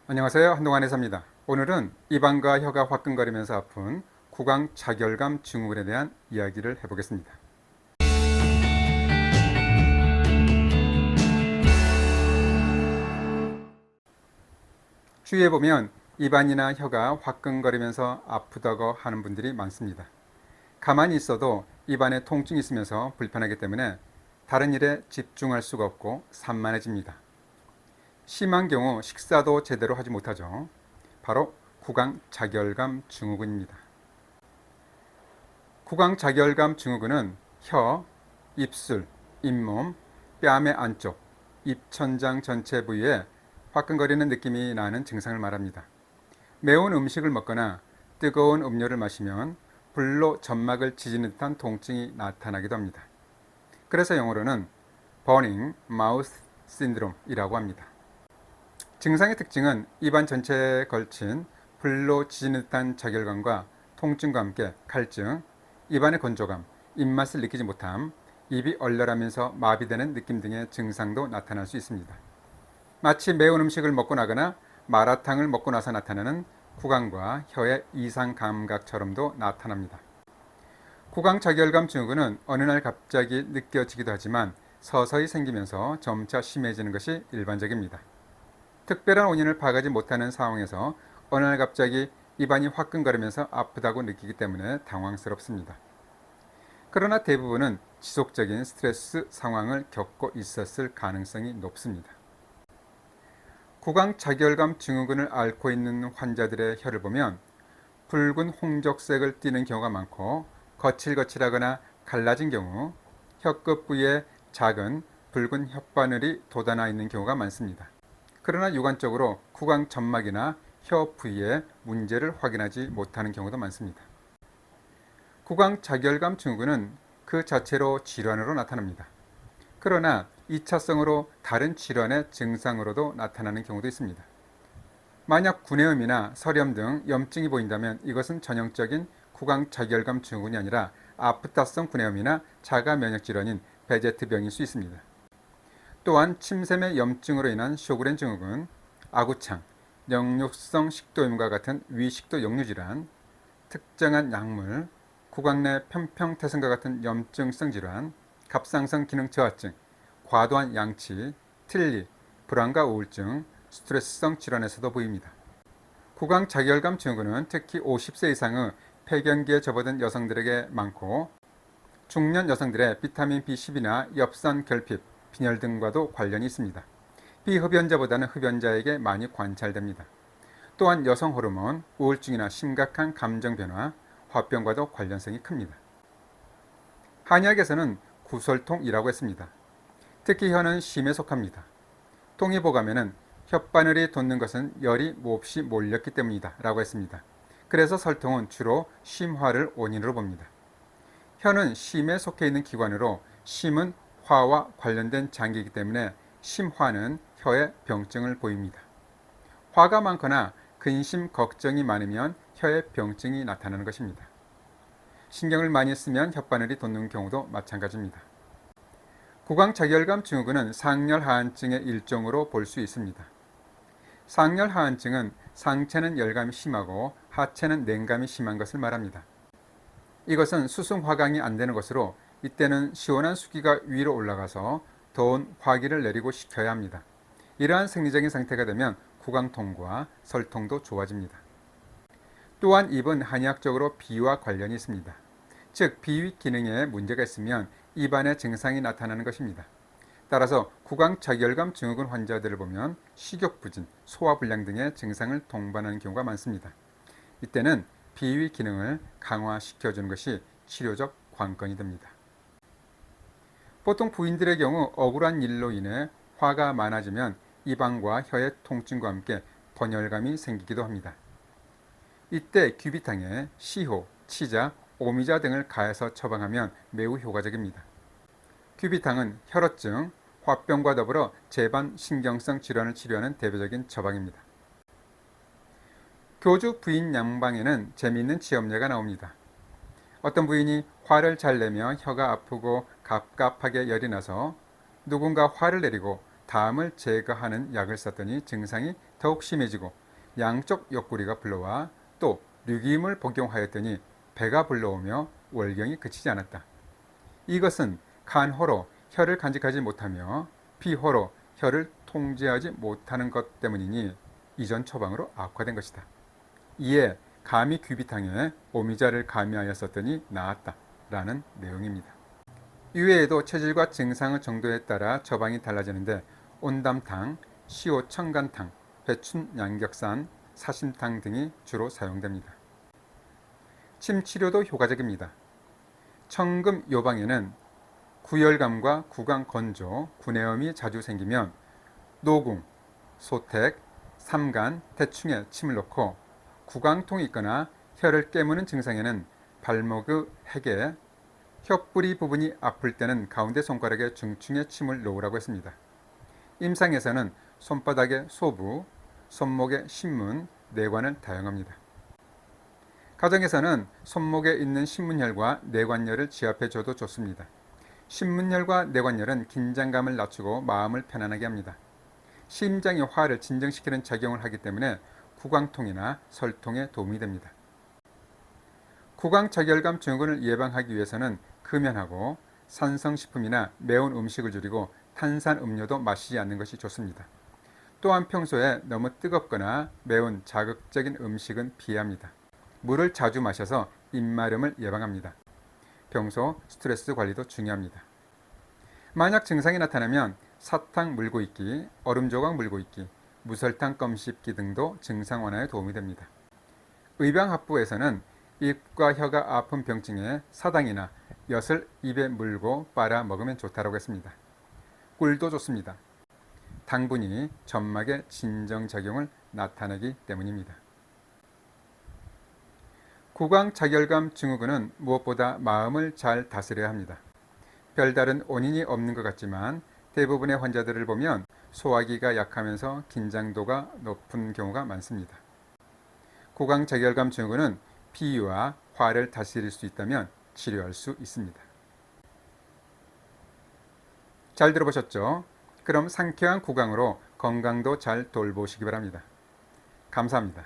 안녕하세요. 한동안 의사입니다. 오늘은 입안과 혀가 화끈거리면서 아픈 구강자결감 증후군에 대한 이야기를 해보겠습니다. 주위에 보면 입안이나 혀가 화끈거리면서 아프다고 하는 분들이 많습니다. 가만히 있어도 입안에 통증이 있으면서 불편하기 때문에 다른 일에 집중할 수가 없고 산만해집니다. 심한 경우 식사도 제대로 하지 못하죠. 바로 구강자결감 증후군입니다. 구강자결감 증후군은 혀, 입술, 잇몸, 뺨의 안쪽, 입천장 전체 부위에 화끈거리는 느낌이 나는 증상을 말합니다. 매운 음식을 먹거나 뜨거운 음료를 마시면 불로 점막을 지지는 듯한 통증이 나타나기도 합니다. 그래서 영어로는 burning mouth syndrome이라고 합니다. 증상의 특징은 입안 전체에 걸친 불로 지지는 듯한 자결감과 통증과 함께 갈증, 입안의 건조감, 입맛을 느끼지 못함, 입이 얼얼하면서 마비되는 느낌 등의 증상도 나타날 수 있습니다. 마치 매운 음식을 먹고 나거나 마라탕을 먹고 나서 나타나는 구강과 혀의 이상 감각처럼도 나타납니다. 구강자결감 증후군은 어느 날 갑자기 느껴지기도 하지만 서서히 생기면서 점차 심해지는 것이 일반적입니다. 특별한 원인을 파악하지 못하는 상황에서 어느 날 갑자기 입안이 화끈거리면서 아프다고 느끼기 때문에 당황스럽습니다. 그러나 대부분은 지속적인 스트레스 상황을 겪고 있었을 가능성이 높습니다. 구강자결감 증후군을 앓고 있는 환자들의 혀를 보면 붉은 홍적색을 띠는 경우가 많고 거칠거칠하거나 갈라진 경우 혀끝 부위에 작은 붉은 혓바늘이 돋아나 있는 경우가 많습니다. 그러나 유관적으로 구강 점막이나 혀 부위에 문제를 확인하지 못하는 경우도 많습니다. 구강자결감 증후군은 그 자체로 질환으로 나타납니다. 그러나 2차성으로 다른 질환의 증상으로도 나타나는 경우도 있습니다. 만약 구내염이나 설염 등 염증이 보인다면 이것은 전형적인 구강자결감 증후군이 아니라 아프타성 구내염이나 자가 면역 질환인 베제트병일 수 있습니다. 또한 침샘의 염증으로 인한 쇼그렌 증후군, 아구창, 역류성 식도염과 같은 위식도 역류질환, 특정한 약물, 구강 내 편평태성과 같은 염증성 질환, 갑상선 기능 저하증, 과도한 양치, 틀니, 불안과 우울증, 스트레스성 질환에서도 보입니다. 구강자결감 증후군은 특히 50세 이상의 폐경기에 접어든 여성들에게 많고 중년 여성들의 비타민 B10이나 엽산 결핍, 빈혈 등과도 관련이 있습니다. 비흡연자보다는 흡연자에게 많이 관찰됩니다. 또한 여성 호르몬, 우울증이나 심각한 감정 변화, 화병과도 관련성이 큽니다. 한의학에서는 구설통이라고 했습니다. 특히 혀는 심에 속합니다. 통일보감에는 혓바늘이 돋는 것은 열이 몹시 몰렸기 때문이다 라고 했습니다. 그래서 설통은 주로 심화를 원인으로 봅니다. 혀는 심에 속해 있는 기관으로 심은 화와 관련된 장기이기 때문에 심화는 혀의 병증을 보입니다. 화가 많거나 근심, 걱정이 많으면 혀의 병증이 나타나는 것입니다. 신경을 많이 쓰면 혓바늘이 돋는 경우도 마찬가지입니다. 구강자결감 증후군은 상열하한증의 일종으로 볼 수 있습니다. 상열하한증은 상체는 열감이 심하고 하체는 냉감이 심한 것을 말합니다. 이것은 수승화강이 안 되는 것으로 이때는 시원한 수기가 위로 올라가서 더운 화기를 내리고 식혀야 합니다. 이러한 생리적인 상태가 되면 구강통과 설통도 좋아집니다. 또한 입은 한의학적으로 비와 관련이 있습니다. 즉 비위 기능에 문제가 있으면 입안에 증상이 나타나는 것입니다. 따라서 구강자결감 증후군 환자들을 보면 식욕부진, 소화불량 등의 증상을 동반하는 경우가 많습니다. 이때는 비위 기능을 강화시켜주는 것이 치료적 관건이 됩니다. 보통 부인들의 경우 억울한 일로 인해 화가 많아지면 입안과 혀의 통증과 함께 번열감이 생기기도 합니다. 이때 귀비탕에 시호, 치자, 오미자 등을 가해서 처방하면 매우 효과적입니다. 귀비탕은 혈어증, 화병과 더불어 제반 신경성 질환을 치료하는 대표적인 처방입니다. 교주 부인 양방에는 재미있는 체험례가 나옵니다. 어떤 부인이 화를 잘 내며 혀가 아프고 갑갑하게 열이 나서 누군가 화를 내리고 담을 제거하는 약을 썼더니 증상이 더욱 심해지고 양쪽 옆구리가 불러와 또 류기임을 복용하였더니 배가 불러오며 월경이 그치지 않았다. 이것은 간호로 혀를 간직하지 못하며 비호로 혀를 통제하지 못하는 것 때문이니 이전 처방으로 악화된 것이다. 이에 감히 귀비탕에 오미자를 가미하였었더니 나았다 라는 내용입니다. 이외에도 체질과 증상의 정도에 따라 처방이 달라지는데 온담탕, 시오청간탕, 배춘양격산, 사심탕 등이 주로 사용됩니다. 침 치료도 효과적입니다. 청금 요방에는 구열감과 구강 건조, 구내염이 자주 생기면 노궁, 소택, 삼간, 대충에 침을 넣고 구강통이 있거나 혀를 깨무는 증상에는 발목의 핵에 혀뿌리 부분이 아플 때는 가운데 손가락에 중층에 침을 놓으라고 했습니다. 임상에서는 손바닥의 소부, 손목의 신문, 내관을 다용합니다. 가정에서는 손목에 있는 신문혈과 내관혈을 지압해 줘도 좋습니다. 신문혈과 내관혈은 긴장감을 낮추고 마음을 편안하게 합니다. 심장의 화를 진정시키는 작용을 하기 때문에 구강통이나 설통에 도움이 됩니다. 구강적혈감 증후군을 예방하기 위해서는 금연하고 산성식품이나 매운 음식을 줄이고 탄산음료도 마시지 않는 것이 좋습니다. 또한 평소에 너무 뜨겁거나 매운 자극적인 음식은 피합니다. 물을 자주 마셔서 입마름을 예방합니다. 평소 스트레스 관리도 중요합니다. 만약 증상이 나타나면 사탕 물고 있기, 얼음 조각 물고 있기, 무설탕 껌 씹기 등도 증상 완화에 도움이 됩니다. 의병학부에서는 입과 혀가 아픈 병증에 사당이나 엿을 입에 물고 빨아 먹으면 좋다고 했습니다. 꿀도 좋습니다. 당분이 점막의 진정작용을 나타내기 때문입니다. 구강작혈감 증후군은 무엇보다 마음을 잘 다스려야 합니다. 별다른 원인이 없는 것 같지만 대부분의 환자들을 보면 소화기가 약하면서 긴장도가 높은 경우가 많습니다. 구강작혈감 증후군은 비위와 화를 다스릴 수 있다면 치료할 수 있습니다. 잘 들어보셨죠? 그럼 상쾌한 구강으로 건강도 잘 돌보시기 바랍니다. 감사합니다.